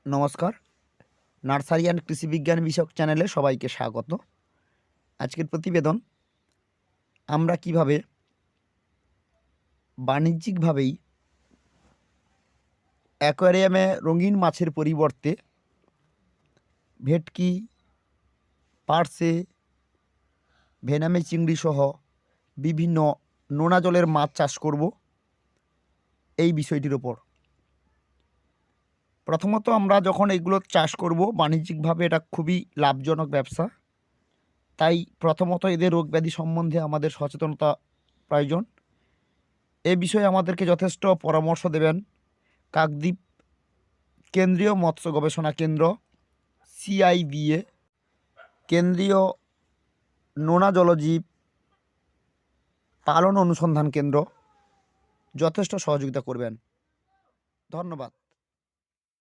নমস্কার। Nursery and কৃষি বিজ্ঞান বিষয়ক চ্যানেলে সবাইকে স্বাগত। আজকের প্রতিবেদন আমরা কিভাবে বাণিজ্যিকভাবেই অ্যাকোয়ারিয়ামে রঙিন মাছের পরিবর্তে ভেটকি, পার্সে, ভেনামি চিংড়ি সহ বিভিন্ন নোনা জলের মাছ চাষ করব এই বিষয়টির ওপর। প্রথমত আমরা যখন এগুলো চাষ করব বাণিজ্যিকভাবে এটা খুবই লাভজনক ব্যবসা। তাই প্রথমত এদের রোগ ব্যাধি সম্বন্ধে আমাদের সচেতনতা প্রয়োজন। এ বিষয়ে আমাদেরকে যথেষ্ট পরামর্শ দেবেন কাকদ্বীপ কেন্দ্রীয় মৎস্য গবেষণা কেন্দ্র CIBA, কেন্দ্রীয় নোনা জলজীব পালন অনুসন্ধান কেন্দ্র যথেষ্ট সহযোগিতা করবেন। ধন্যবাদ।